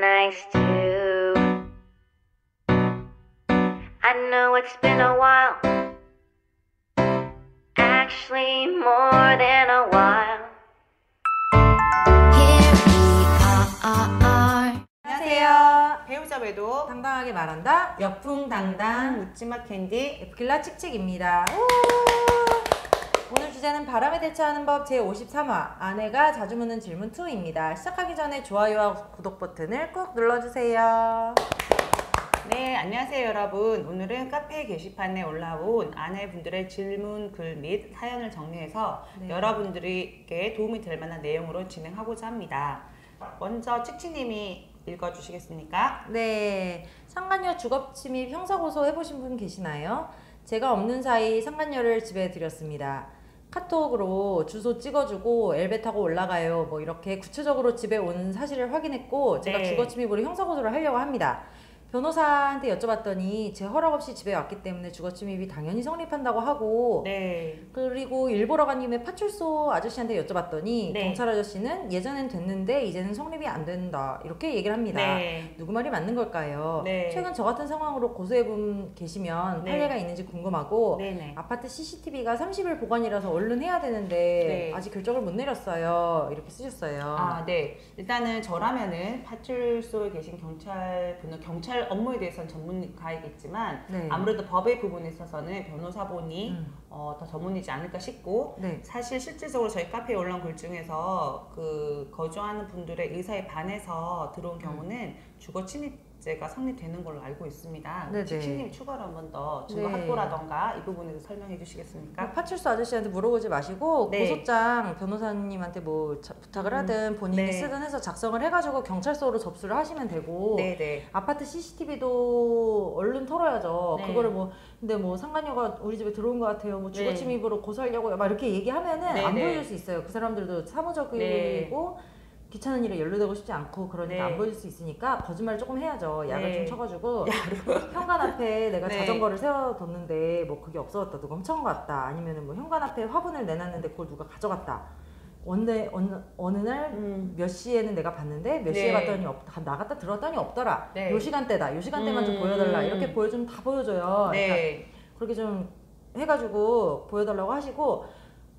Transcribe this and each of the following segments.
nice too. I know it's been a while, actually more than a while. Here we are. 안녕하세요. 배우자 외도 당당하게 말한다. 역풍당당 묻지마 캔디 에프킬라 칙칙입니다. 오늘 주제는 바람에 대처하는 법 제53화 아내가 자주 묻는 질문 2입니다. 시작하기 전에 좋아요와 구독 버튼을 꾹 눌러주세요. 네, 안녕하세요 여러분. 오늘은 카페 게시판에 올라온 아내분들의 질문 글 및 사연을 정리해서 여러분들에게 도움이 될 만한 내용으로 진행하고자 합니다. 먼저 칙칙님이 읽어주시겠습니까? 네, 상간녀 주거침입 형사고소 해보신 분 계시나요? 제가 없는 사이 상간녀를 집에 들였습니다. 카톡으로 주소 찍어주고 엘베 타고 올라가요 뭐 이렇게 구체적으로 집에 온 사실을 확인했고 제가 주거침입으로 형사고소를 하려고 합니다. 변호사한테 여쭤봤더니 제 허락 없이 집에 왔기 때문에 주거침입이 당연히 성립한다고 하고 그리고 일 보러 간 김에 파출소 아저씨한테 여쭤봤더니 경찰 아저씨는 예전엔 됐는데 이제는 성립이 안 된다 이렇게 얘기를 합니다. 누구 말이 맞는 걸까요? 최근 저 같은 상황으로 고소해분 계시면 판례가 있는지 궁금하고 아파트 CCTV가 30일 보관이라서 얼른 해야 되는데 아직 결정을 못 내렸어요. 이렇게 쓰셨어요. 일단은 저라면은 파출소에 계신 경찰분은 경찰 업무에 대해서는 전문가이겠지만 아무래도 법의 부분에 있어서는 변호사분이 더 전문이지 않을까 싶고 사실 실질적으로 저희 카페에 올라온 글 중에서 그 거주하는 분들의 의사에 반해서 들어온 경우는 주거 침입죄가 성립되는 걸로 알고 있습니다. 칙칙님 추가로 한 번 더 증거 확보라던가 이 부분에서 설명해 주시겠습니까? 파출소 아저씨한테 물어보지 마시고 고소장 변호사님한테 뭐 부탁을 하든 본인이 쓰든 해서 작성을 해가지고 경찰서로 접수를 하시면 되고 아파트 CCTV도 얼른 털어야죠. 그거를 뭐 근데 뭐 상간녀가 우리 집에 들어온 것 같아요. 뭐 주거침입으로 고소하려고요. 막 이렇게 얘기하면은 안 보여줄 수 있어요. 그 사람들도 사무적이고 귀찮은 일에 연루되고 싶지 않고 그러니까 안 보일 수 있으니까 거짓말을 조금 해야죠. 약을 좀 쳐가지고 현관 앞에 내가 자전거를 세워뒀는데 뭐 그게 없어졌다 누가 훔쳐간 것 같다 아니면은 뭐 현관 앞에 화분을 내놨는데 그걸 누가 가져갔다 어느 날 몇 시에는 내가 봤는데 몇 시에 봤더니 나갔다 들어왔더니 없더라. 요 시간대다. 요 시간대만 좀 보여달라. 이렇게 보여주면 다 보여줘요. 그러니까 그렇게 좀 해가지고 보여달라고 하시고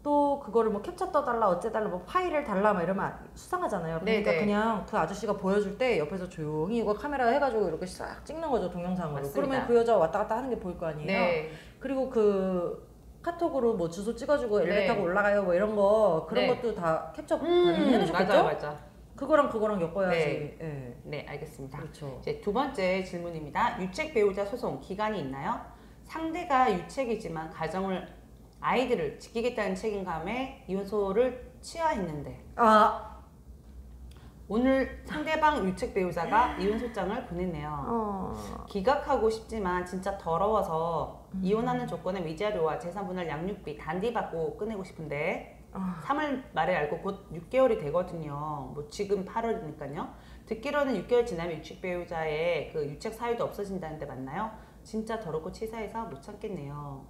또 그거를 뭐 캡처 떠달라 어째달라 뭐 파일을 달라 막 이러면 수상하잖아요. 그러니까 그냥 그 아저씨가 보여줄 때 옆에서 조용히 이거 카메라 해가지고 이렇게 싹 찍는 거죠. 동영상으로. 맞습니다. 그러면 그 여자 왔다 갔다 하는 게 보일 거 아니에요. 그리고 그 카톡으로 뭐 주소 찍어주고 엘리베이터 타고 올라가요 뭐 이런 거 그런 것도 다 캡처 당연히 해놓으셨겠죠? 맞아. 그거랑 엮어야지. 네, 알겠습니다. 그렇죠. 이제 두 번째 질문입니다. 유책 배우자 소송 기간이 있나요? 상대가 유책이지만 아이들을 지키겠다는 책임감에 이혼소를 취하했는데 오늘 상대방 유책 배우자가 이혼소장을 보냈네요. 기각하고 싶지만 진짜 더러워서 이혼하는 조건의 위자료와 재산분할 양육비 단디 받고 끝내고 싶은데 3월 말에 알고 곧 6개월이 되거든요. 뭐 지금 8월이니까요. 듣기로는 6개월 지나면 유책 배우자의 그 유책 사유도 없어진다는데 맞나요? 진짜 더럽고 치사해서 못 참겠네요.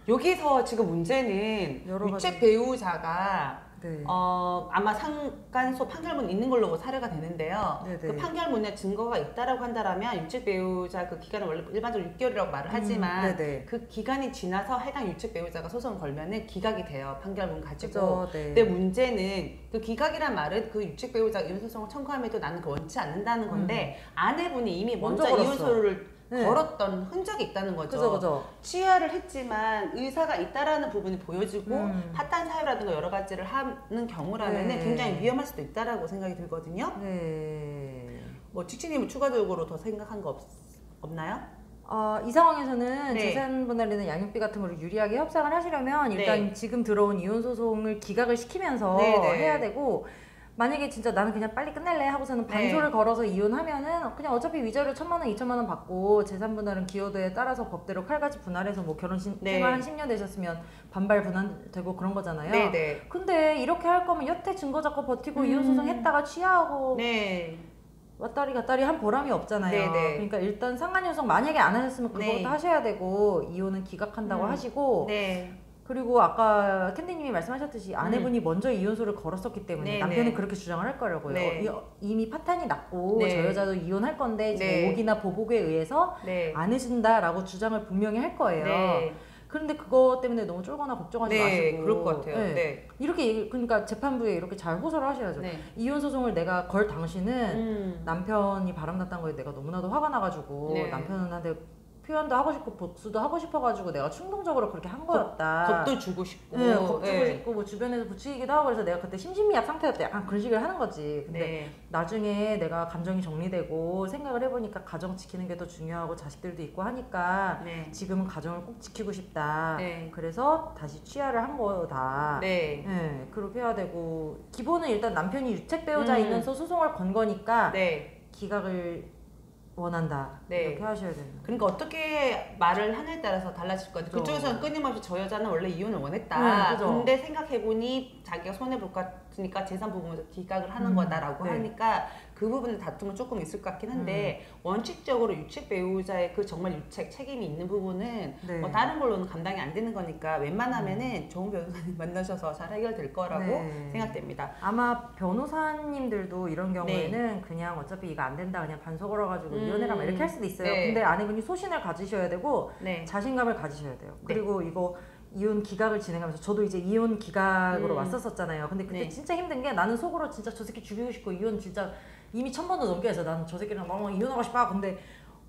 여기서 지금 문제는 유책 배우자가 아마 상간소 판결문 있는 걸로 사례가 되는데요. 그 판결문에 증거가 있다라고 한다면 유책 배우자 그 기간은 원래 일반적으로 6개월이라고 말을 하지만 그 기간이 지나서 해당 유책 배우자가 소송을 걸면은 기각이 돼요. 판결문 가지고. 근데 문제는 그 기각이란 말은 그 유책 배우자가 이혼소송을 청구함에도 나는 그 원치 않는다는 건데 아내분이 이미 먼저 이혼소를 걸었던 흔적이 있다는 거죠. 그죠. 취하를 했지만 의사가 있다라는 부분이 보여지고 파탄 사유라든가 여러 가지를 하는 경우라면 굉장히 위험할 수도 있다라고 생각이 들거든요. 뭐 칙칙님은 추가적으로 더 생각한 거 없나요? 이 상황에서는 재산 분할이나 양육비 같은 거를 유리하게 협상을 하시려면 일단 지금 들어온 이혼 소송을 기각을 시키면서 해야 되고 만약에 진짜 나는 그냥 빨리 끝낼래 하고서는 반소를 걸어서 이혼하면은 그냥 어차피 위자료 1,000만 원, 2,000만 원 받고 재산 분할은 기여도에 따라서 법대로 칼같이 분할해서 뭐 결혼 생활 한 10년 되셨으면 반발 분할되고 그런 거잖아요. 근데 이렇게 할 거면 여태 증거 잡고 버티고 이혼 소송 했다가 취하하고 왔다리 갔다리 한 보람이 없잖아요. 그러니까 일단 상간녀송 만약에 안 하셨으면 그거부터 하셔야 되고 이혼은 기각한다고 하시고 그리고 아까 캔디님이 말씀하셨듯이 아내분이 먼저 이혼서를 걸었었기 때문에 네, 남편은 네. 그렇게 주장을 할 거라고요. 네. 이미 파탄이 났고 네. 저 여자도 이혼할 건데 네. 오기나 보복에 의해서 네. 안 해준다라고 주장을 분명히 할 거예요. 네. 그런데 그것 때문에 너무 쫄거나 걱정하지 네, 마시고 그럴 것 같아요. 네. 네. 이렇게 그러니까 재판부에 이렇게 잘 호소를 하셔야죠. 네. 이혼 소송을 내가 걸 당시는 남편이 바람났다는 거에 내가 너무나도 화가 나가지고 네. 남편한테 표현도 하고 싶고 복수도 하고 싶어가지고 내가 충동적으로 그렇게 한 거였다. 겁도 주고 싶고, 네, 겁주고 네. 싶고 뭐 주변에서 부추기기도 하고 그래서 내가 그때 심신미약 상태였대. 약간 그런 식으로 하는 거지. 근데 네. 나중에 내가 감정이 정리되고 생각을 해보니까 가정 지키는 게 더 중요하고 자식들도 있고 하니까 네. 지금은 가정을 꼭 지키고 싶다. 네. 그래서 다시 취하를 한 거다. 네. 네, 그렇게 해야 되고 기본은 일단 남편이 유책 배우자이면서 소송을 건 거니까 네. 기각을 원한다. 네. 이렇게 하셔야 돼요. 그러니까 어떻게 말을 하느냐에 따라서 달라질 것 같아요. 그죠. 그쪽에서는 끊임없이 저 여자는 원래 이혼을 원했다. 그죠. 근데 생각해보니 자기가 손해볼 것 같으니까 재산 부분에서 기각을 하는 거다라고 네. 하니까 그 부분에 다툼은 조금 있을 것 같긴 한데 원칙적으로 유책 배우자의 그 정말 유책 책임이 있는 부분은 네. 뭐 다른 걸로는 감당이 안 되는 거니까 웬만하면은 좋은 변호사님 만나셔서 잘 해결될 거라고 네. 생각됩니다. 아마 변호사님들도 이런 경우에는 그냥 어차피 이거 안 된다 그냥 반소 걸어가지고 이혼해라 막 이렇게 할 수도 있어요. 네. 근데 아내분이 소신을 가지셔야 되고 네. 자신감을 가지셔야 돼요. 네. 그리고 이거 이혼 기각을 진행하면서 저도 이제 이혼 기각으로 왔었잖아요. 근데 그때 네. 진짜 힘든 게 나는 속으로 진짜 저 새끼 죽이고 싶고 이혼 진짜 이미 1000번도 넘게 해서 나는 저 새끼랑 막 이혼하고 싶어. 근데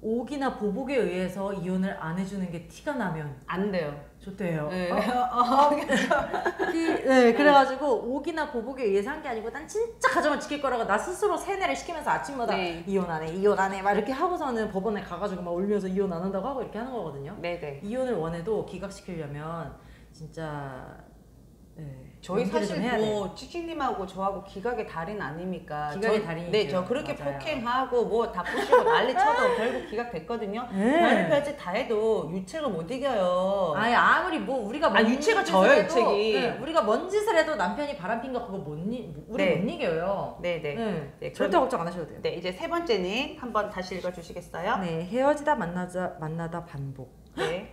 오기나 보복에 의해서 이혼을 안 해주는 게 티가 나면 안 돼요. 좋대요. 네. 네, 그래가지고 오기나 보복에 의해서 한 게 아니고 난 진짜 가정을 지킬 거라고 나 스스로 세뇌를 시키면서 아침마다 네. 이혼 안 해 막 이렇게 하고서는 법원에 가가지고 막 울면서 이혼 안 한다고 하고 이렇게 하는 거거든요. 네네. 이혼을 원해도 기각시키려면 진짜 네, 저희 연기를 좀 사실 해야 돼요. 뭐 치킨님하고 저하고 기각의 달인 아닙니까? 기각의 달인이죠. 네, 저 그렇게 맞아요. 폭행하고 뭐 다 부시고 난리 쳐도 결국 기각됐거든요. 네. 별별짓 다 해도 유책을 못 이겨요. 아니 아무리 뭐 우리가 뭔 유책을 짓을 져요, 해도, 유책이. 네, 우리가 뭔 짓을 해도 남편이 바람핀 거 그거 우리 네. 못 이겨요. 네네. 네, 절대 그럼- 걱정 안 하셔도 돼요. 네, 이제 세 번째는 한번 다시 읽어주시겠어요? 네, 헤어지다 만나다 반복. 네.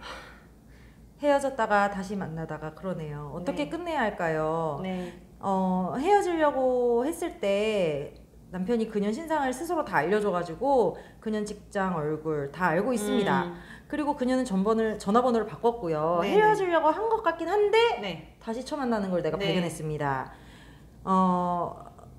헤어졌다가 다시 만나다가 그러네요. 어떻게 네. 끝내야 할까요? 네. 헤어지려고 했을 때 남편이 그년 신상을 스스로 다 알려줘가지고 그년 직장 얼굴 다 알고 있습니다. 그리고 그녀는 전화번호를 바꿨고요. 네네. 헤어지려고 한 것 같긴 한데 네. 다시 처음 만나는 걸 내가 네. 발견했습니다.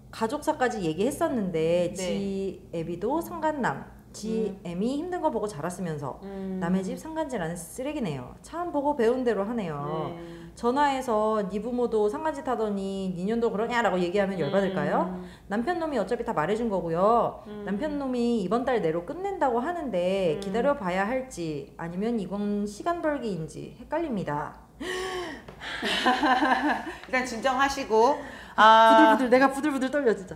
가족사까지 얘기했었는데 네. 지 애비도 상간남. 지 애미 힘든 거 보고 자랐으면서 남의 집 상간지라는 쓰레기네요. 참 보고 배운 대로 하네요. 전화해서 네 부모도 상간짓 하더니 니년도 그러냐라고 얘기하면 열받을까요? 남편 놈이 어차피 다 말해준 거고요. 남편 놈이 이번 달 내로 끝낸다고 하는데 기다려봐야 할지 아니면 이건 시간 벌기인지 헷갈립니다. 일단 진정하시고 부들부들 내가 부들부들 떨려 진짜.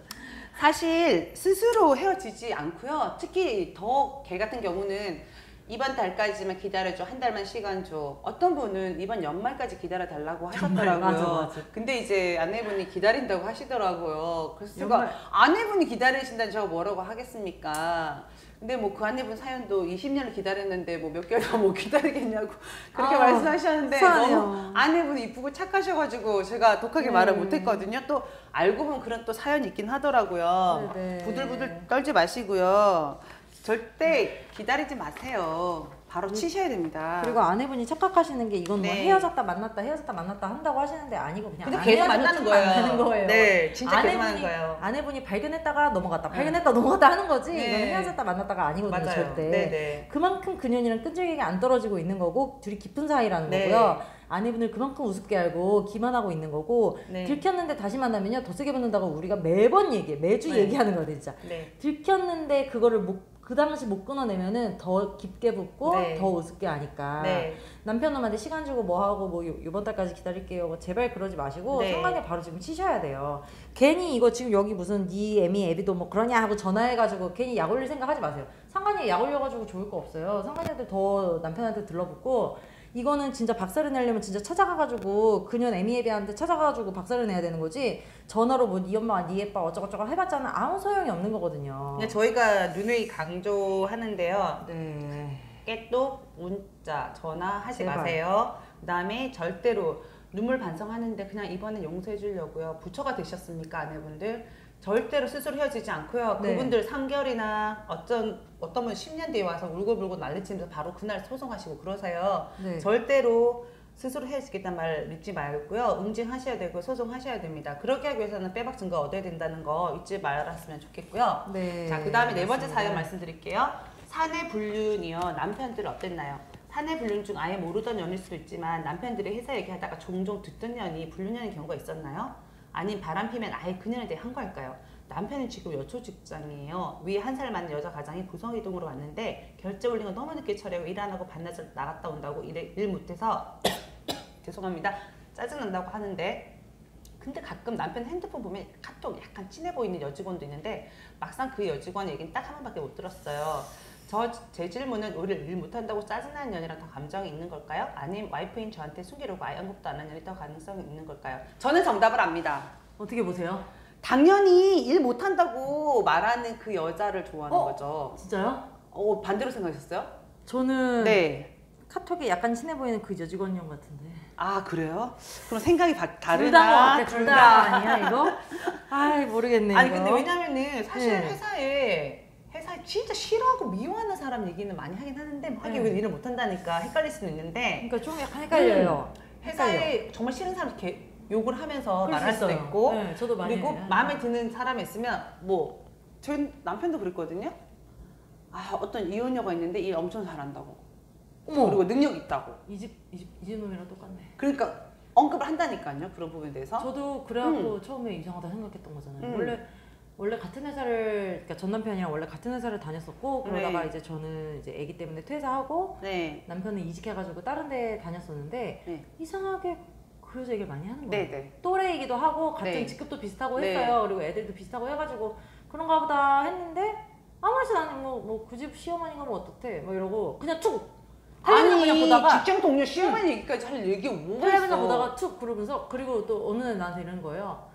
사실 스스로 헤어지지 않고요. 특히 더 걔 같은 경우는 이번 달까지만 기다려줘, 한 달만 시간 줘. 어떤 분은 이번 연말까지 기다려달라고 하셨더라고요. 맞아. 근데 이제 아내분이 기다린다고 하시더라고요. 그래서 제가 연말- 아내분이 기다리신다는 제가 뭐라고 하겠습니까? 근데 뭐 그 아내분 사연도 20년을 기다렸는데 뭐 몇 개월 더 못 기다리겠냐고 그렇게 말씀하셨는데 속상하네요. 너무 아내분이 이쁘고 착하셔가지고 제가 독하게 말을 못했거든요. 또 알고 보면 그런 또 사연이 있긴 하더라고요. 네네. 부들부들 떨지 마시고요. 절대 기다리지 마세요. 바로 치셔야 됩니다. 그리고 아내분이 착각하시는 게 이건 뭐 네. 헤어졌다 만났다 한다고 하시는데 아니고 그냥 근데 안 계속 헤어지고 만나는 쭉 거예요. 만나는 거예요. 네, 진짜 계속 아내분이- 만나는 거예요. 아내분이 발견했다가 넘어갔다 발견했다 넘어갔다 하는 거지 네. 이건 헤어졌다 만났다가 아니거든요. 맞아요. 절대. 네네. 그만큼 그년이랑 끈질기게 안 떨어지고 있는 거고 둘이 깊은 사이라는 네. 거고요. 아내분을 그만큼 우습게 알고 기만하고 있는 거고 네. 들켰는데 다시 만나면요 더 세게 붙는다고 우리가 매번 매주 네. 얘기하는 거거든요. 진짜. 네. 들켰는데 그거를 그 당시 못 끊어내면은 더 깊게 붙고 네. 더 우습게 하니까 네. 남편 놈한테 시간 주고 뭐 하고 뭐 이번 달까지 기다릴게요 뭐 제발 그러지 마시고 네. 상관에 바로 지금 치셔야 돼요. 괜히 이거 지금 여기 무슨 네 애미 애비도 뭐 그러냐 하고 전화해가지고 괜히 약 올릴 생각 하지 마세요. 상관이 약 올려가지고 좋을 거 없어요. 상관이한테 더 남편한테 들러붙고 이거는 진짜 박살을 내려면 진짜 찾아가가지고 그년 애미 애비한테 찾아가가지고 박살을 내야 되는 거지 전화로 뭐 네 엄마 네 아빠 어쩌고저쩌고 해봤자는 아무 소용이 없는 거거든요. 그냥 저희가 누누이 강조하는데요. 네. 깨똑, 문자, 전화 하지 제발. 마세요. 그 다음에 절대로 눈물 반성하는데 그냥 이번엔 용서해 주려고요. 부처가 되셨습니까 아내분들? 절대로 스스로 헤어지지 않고요. 네. 그분들 3개월이나 어떤 분 10년 뒤에 와서 울고불고 난리치면서 바로 그날 소송하시고 그러세요. 네. 절대로 스스로 헤어지겠다는 말 믿지 말고요. 응징하셔야 되고 소송하셔야 됩니다. 그렇게 하기 위해서는 빼박 증거 얻어야 된다는 거 잊지 말았으면 좋겠고요. 네. 자, 그 다음에 네 번째 사연 말씀드릴게요. 사내 불륜이요. 남편들 어땠나요? 사내 불륜 중 아예 모르던 연일 수도 있지만 남편들이 회사 얘기하다가 종종 듣던 연이 불륜연인 경우가 있었나요? 아님 바람피면 아예 그녀에 대해 한 걸까요? 남편은 지금 여초 직장이에요. 위에 한 살 많은 여자 가장이 구성이동으로 왔는데 결제 올린 거 너무 늦게 처리하고 일 안 하고 반나절 나갔다 온다고 일 못해서 죄송합니다. 짜증난다고 하는데 근데 가끔 남편 핸드폰 보면 카톡 약간 친해 보이는 여직원도 있는데 막상 그 여직원 얘기는 딱 한 번밖에 못 들었어요. 제 질문은 오히려 일 못한다고 짜증나는 년이랑 더 감정이 있는 걸까요? 아니면 와이프인 저한테 숨기려고 아예 언급도 안 한 년이 더 가능성이 있는 걸까요? 저는 정답을 압니다. 어떻게 보세요? 당연히 일 못한다고 말하는 그 여자를 좋아하는 거죠. 진짜요? 반대로 생각하셨어요? 저는 네. 카톡에 약간 친해 보이는 그 여직원형 같은데. 아 그래요? 그럼 생각이 다르나? 둘 다 둘 다 아니야 이거? 아이 모르겠네. 아니 이거. 근데 왜냐면은 사실 네. 회사에 진짜 싫어하고 미워하는 사람 얘기는 많이 하긴 하는데 하긴 왜 일을 못한다니까 헷갈릴 수는 있는데 그러니까 좀 약간 헷갈려요. 회사에 정말 싫은 사람 이렇게 욕을 하면서 그럴 말할 수 수도 있어요. 있고 네, 저도 많이 그리고 해요. 마음에 드는 사람이 있으면 뭐 저희 남편도 그랬거든요. 아 어떤 이혼녀가 있는데 일 엄청 잘한다고. 어머. 그리고 능력 있다고. 이집놈이랑 똑같네. 그러니까 언급을 한다니까요. 그런 부분에 대해서. 저도 그래갖고 처음에 이상하다 생각했던 거잖아요. 원래 같은 회사를, 그러니까 전 남편이랑 원래 같은 회사를 다녔었고 그러다가 네. 이제 저는 이제 아기 때문에 퇴사하고 네. 남편은 이직해가지고 다른 데 다녔었는데 네. 이상하게 그 여자 얘기를 많이 하는 거예요. 네네. 또래이기도 하고 같은 네. 직급도 비슷하고 네. 했어요. 그리고 애들도 비슷하고 해가지고 그런가 보다 했는데 아무렇지 않은 뭐 그 집 시어머니가 뭐 어떻대 뭐 이러고 그냥 툭 텔레비전 그냥 보다가 직장 동료 시어머니 얘기까지 할 얘기 뭐가 텔레비전 있어. 보다가 툭 그러면서 그리고 또 어느 날 나한테 이러는 거예요.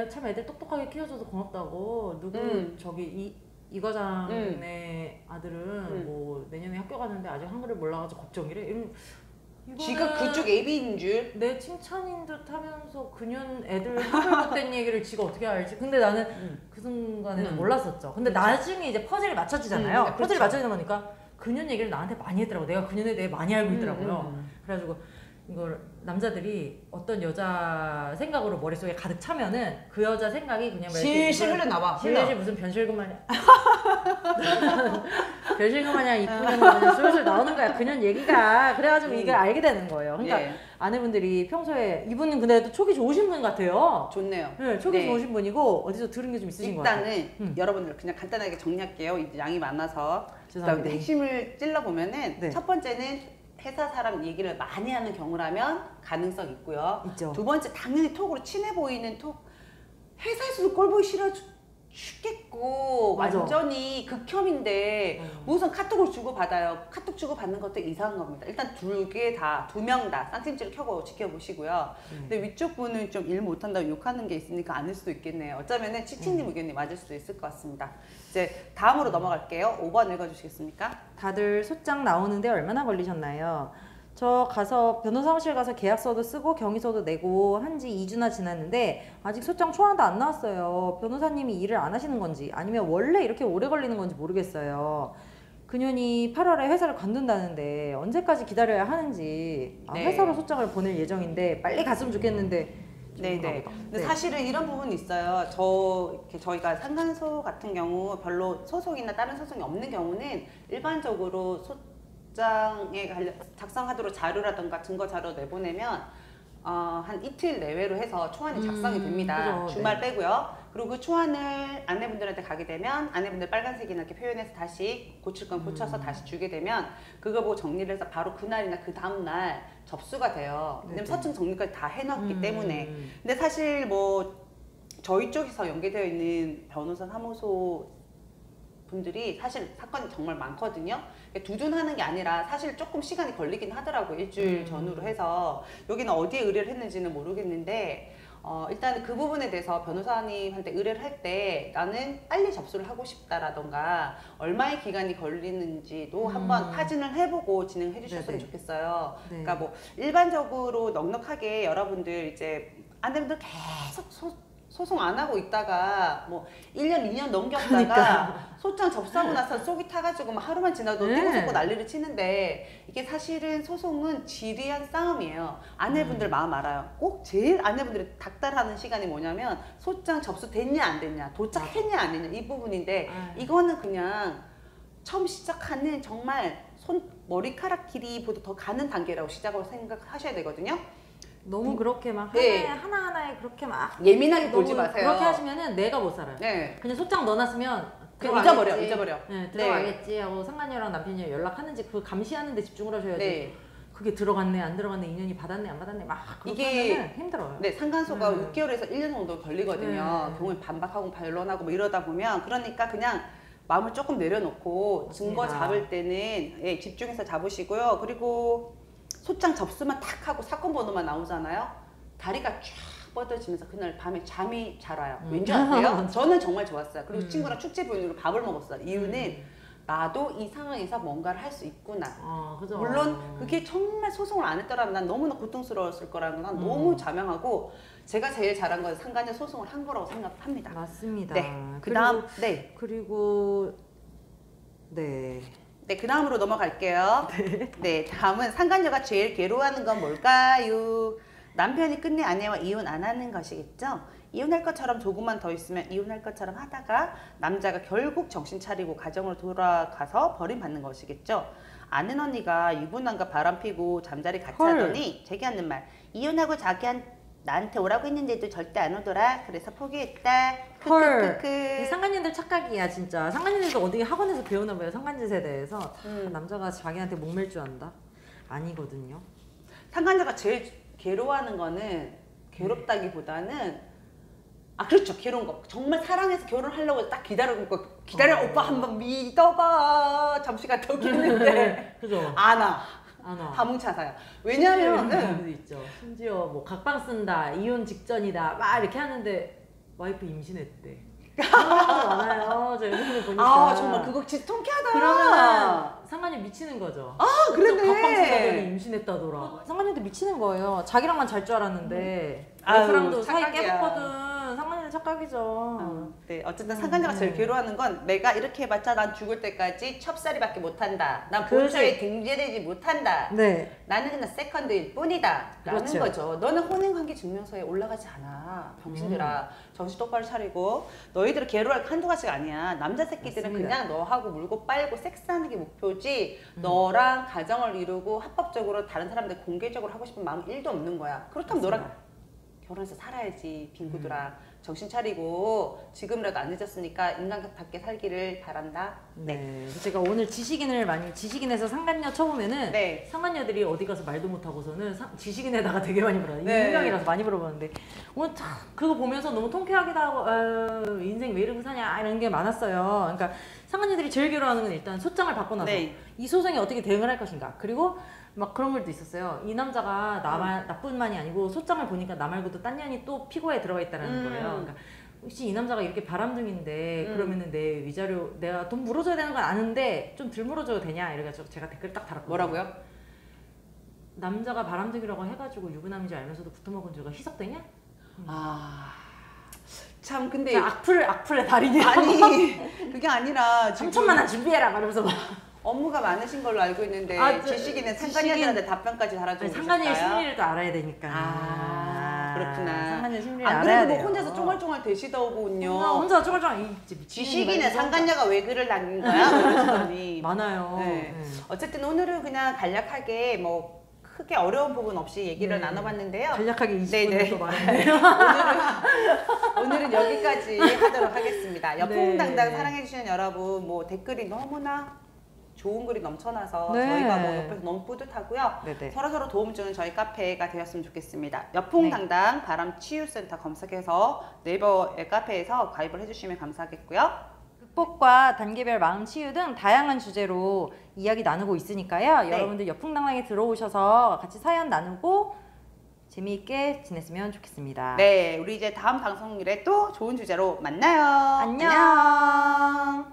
참 애들 똑똑하게 키워줘서 고맙다고 누구 저기 이 과장의 아들은 뭐 내년에 학교 가는데 아직 한글을 몰라가지고 걱정이래. 지가 그쪽 애비인 줄? 내 칭찬인 듯 하면서 그년 애들 한글 못된 얘기를 지가 어떻게 알지? 근데 나는 그 순간에는 몰랐었죠. 근데 나중에 이제 퍼즐을 맞춰주잖아요. 그렇죠. 퍼즐을 맞춰주다 보니까 그년 얘기를 나한테 많이 했더라고. 내가 그년에 대해 많이 알고 있더라고요. 그래가지고 이걸 남자들이 어떤 여자 생각으로 머릿속에 가득 차면은 그 여자 생각이 그냥 실실 흘러나와. 실실 무슨 변실금 마냥 별실금 마냥 이쁘는 거 그냥 술술 나오는 거야. 그년 얘기가. 그래가지고 이걸 알게 되는 거예요. 그러니까 예. 아내분들이 평소에 이분은 근데 또 촉이 좋으신 분 같아요. 좋네요. 네, 촉이 네. 좋으신 분이고 어디서 들은 게 좀 있으신 것 같아요. 일단은 여러분들 그냥 간단하게 정리할게요. 이제 양이 많아서 죄송합니다. 핵심을 찔러보면은 네. 첫 번째는 회사 사람 얘기를 많이 하는 경우라면 가능성 있고요. 있죠. 두 번째 당연히 톡으로 친해 보이는 톡. 회사에서도 꼴 보기 싫어 죽겠고 맞아. 완전히 극혐인데 무슨 카톡을 주고받아요. 카톡 주고받는 것도 이상한 겁니다. 일단 두 명 다 쌍심지를 켜고 지켜보시고요. 근데 위쪽 분은 좀 일 못한다고 욕하는 게 있으니까 아닐 수도 있겠네요. 어쩌면은 치치님 의견이 맞을 수도 있을 것 같습니다. 이제 다음으로 넘어갈게요. 5번 읽어주시겠습니까? 다들 소장 나오는데 얼마나 걸리셨나요? 저 가서 변호사 사무실 가서 계약서도 쓰고 경위서도 내고 한지 2주나 지났는데 아직 소장 초안도 안 나왔어요. 변호사님이 일을 안 하시는 건지 아니면 원래 이렇게 오래 걸리는 건지 모르겠어요. 그년이 8월에 회사를 관둔다는데 언제까지 기다려야 하는지 네. 회사로 소장을 보낼 예정인데 빨리 갔으면 좋겠는데 네네. 근데 네. 사실은 이런 부분이 있어요. 저희가 상간소 같은 경우 별로 소송이나 다른 소송이 없는 경우는 일반적으로 소장에 작성하도록 자료라든가 증거 자료 내보내면 한 이틀 내외로 해서 초안이 작성이 됩니다. 그죠, 주말 빼고요. 그리고 그 초안을 아내분들한테 가게 되면 아내분들 빨간색이나 이렇게 표현해서 다시 고칠 건 고쳐서 다시 주게 되면 그거 보고 정리를 해서 바로 그날이나 그 다음날 접수가 돼요. 왜냐면 서충 정리까지 다 해놨기 때문에. 근데 사실 뭐 저희 쪽에서 연계되어 있는 변호사 사무소 분들이 사실 사건이 정말 많거든요. 두둔하는 게 아니라 사실 조금 시간이 걸리긴 하더라고요. 일주일 전후로 해서. 여기는 어디에 의뢰를 했는지는 모르겠는데 일단 그 부분에 대해서 변호사님한테 의뢰를 할 때 나는 빨리 접수를 하고 싶다라던가 얼마의 기간이 걸리는지도 한번 확인을 해보고 진행해 주셨으면 좋겠어요. 네. 그러니까 뭐 일반적으로 넉넉하게 여러분들 이제 아내분들 계속 소송 안 하고 있다가 뭐 1년, 2년 넘겼다가 그러니까. 소장 접수하고 나서 속이 타가지고 막 하루만 지나도 떼고 난리를 치는데 이게 사실은 소송은 지리한 싸움이에요. 아내분들 마음 알아요. 꼭 제일 아내분들이 닥달하는 시간이 뭐냐면 소장 접수됐냐 안 됐냐, 도착했냐 안 했냐 이 부분인데 이거는 그냥 처음 시작하는 정말 머리카락 길이보다 더 가는 단계라고 시작으로 생각하셔야 되거든요. 너무 그렇게 막 하나하나에 그렇게 막 예민하게 보지 마세요. 그렇게 하시면은 내가 못 살아요. 네. 그냥 소장 넣어놨으면 그냥 잊어버려. 네, 들어가겠지 하고 상간녀랑 남편이 연락하는지 그 감시하는 데 집중을 하셔야지. 네. 그게 들어갔네 안 들어갔네 인연이 받았네 안 받았네 막 이게 힘들어요. 네, 상간소가 6개월에서 1년 정도 걸리거든요. 경우에 반박하고 반론하고 뭐 이러다 보면 그러니까 그냥 마음을 조금 내려놓고 증거 잡을 때는 집중해서 잡으시고요. 그리고 소장 접수만 탁 하고 사건 번호만 나오잖아요. 다리가 쫙 뻗어지면서 그날 밤에 잠이 잘 와요. 왠지 아세요? 저는 정말 좋았어요. 그리고 친구랑 축제 분위기로 밥을 먹었어요. 이유는 나도 이 상황에서 뭔가를 할 수 있구나. 그죠. 물론 그게 정말 소송을 안 했더라면 난 너무나 고통스러웠을 거라는 건 난 너무 자명하고 제가 제일 잘한 건 상간녀 소송을 한 거라고 생각합니다. 맞습니다. 네. 그다음 네, 그 다음으로 넘어갈게요. 네, 다음은 상간녀가 제일 괴로워하는 건 뭘까요? 남편이 끝내 아내와 이혼 안 하는 것이겠죠? 이혼할 것처럼 조금만 더 있으면 이혼할 것처럼 하다가 남자가 결국 정신 차리고 가정으로 돌아가서 버림받는 것이겠죠? 아는 언니가 유부남과 바람피고 잠자리 같이 하더니 제게 하는 말, 이혼하고 나한테 오라고 했는데도 절대 안 오더라. 그래서 포기했다. 헐. 이 상간녀들 착각이야 진짜. 상간녀들도 어디 학원에서 배우나 봐요. 상간짓에 대해서 남자가 자기한테 목맬 줄 안다? 아니거든요. 상간녀가 제일 괴로워하는 거는 괴롭다기보다는 그렇죠. 괴로운 거. 정말 사랑해서 결혼하려고 딱 기다리고 기다려 오빠 한번 믿어봐. 잠시 갔다 오겠는데 그죠? 안 와. 다 뭉쳐서요. 왜냐면 있죠. 심지어 뭐 각방 쓴다, 이혼 직전이다, 막 이렇게 하는데 와이프 임신했대. 많아요. 저 영상을 보니까. 정말 그거 진짜 통쾌하다. 그러면 상간녀 미치는 거죠. 그러네. 각방 쓰다더니 임신했다더라. 상간녀도 미치는 거예요. 자기랑만 잘 줄 알았는데 와이프랑도 사이 깨졌거든. 상간녀는 착각이죠. 네, 어쨌든 상간녀가 제일 괴로워하는 건 내가 이렇게 해봤자 난 죽을 때까지 첩살이밖에 못한다. 난 본처에 등재되지 못한다. 네. 나는 그냥 세컨드일 뿐이다. 라는 거죠. 너는 혼인관계 증명서에 올라가지 않아. 병신들아. 정신 똑바로 차리고 너희들은 괴로워할 게 한두 가지가 아니야. 남자 새끼들은 맞습니다. 그냥 너하고 물고 빨고 섹스하는 게 목표지 너랑 가정을 이루고 합법적으로 다른 사람들 공개적으로 하고 싶은 마음 1도 없는 거야. 그렇다면 맞습니다. 너랑 결혼해서 살아야지. 빙구들아. 정신 차리고 지금이라도 안 늦었으니까 인간답게 살기를 바란다. 네. 제가 오늘 지식인에서 상간녀 쳐보면은 상간녀들이 어디 가서 말도 못하고서는 지식인에다가 되게 많이 물어요. 인강이라서 많이 물어보는데 오늘 그거 보면서 너무 통쾌하기도 하고 인생 왜 이러고 사냐 이런 게 많았어요. 그러니까 상간녀들이 제일 괴로워하는 건 일단 소장을 받고 나서 이 소송에 어떻게 대응을 할 것인가. 그리고 막 그런 글도 있었어요. 이 남자가 나뿐만이 아니고 소장을 보니까 나 말고도 딴 년이 또 피고에 들어가 있다는 거예요. 그러니까 혹시 이 남자가 이렇게 바람둥인데 그러면은 내 위자료 내가 돈 물어줘야 되는 건 아는데 좀 덜 물어줘도 되냐 이래가지고 제가 댓글 딱 달았거든요. 뭐라고요? 남자가 바람둥이라고 해가지고 유부남인 줄 알면서도 붙어먹은 죄가 희석되냐? 참 근데 악플의 달인이야. 아니 그게 아니라 3천만 원 준비해라 말하면서 막 업무가 많으신 걸로 알고 있는데 지식인은 상간녀들한테 답변까지 달아주고 상간녀의 심리를 또 알아야 되니까. 그렇구나. 상간녀 심리를 알아야 돼요. 혼자서 쫑알쫑알 되시더군요. 혼자 쫑알쫑알. 지식인은 상간녀가 왜 글을 남긴 거야? 그러시더니 많아요. 어쨌든 오늘은 그냥 간략하게 뭐 크게 어려운 부분 없이 얘기를 나눠봤는데요. 간략하게 20분을 또 말했네요. 오늘은 여기까지 하도록 하겠습니다. 여풍당당 사랑해주시는 여러분 뭐 댓글이 너무나 좋은 글이 넘쳐나서 저희가 뭐 옆에서 너무 뿌듯하고요. 서로서로 도움 주는 저희 카페가 되었으면 좋겠습니다. 여풍당당 바람치유센터 검색해서 네이버의 카페에서 가입을 해주시면 감사하겠고요. 극복과 단계별 마음 치유 등 다양한 주제로 이야기 나누고 있으니까요. 여러분들 여풍당당에 들어오셔서 같이 사연 나누고 재미있게 지냈으면 좋겠습니다. 네, 우리 이제 다음 방송일에 또 좋은 주제로 만나요. 안녕.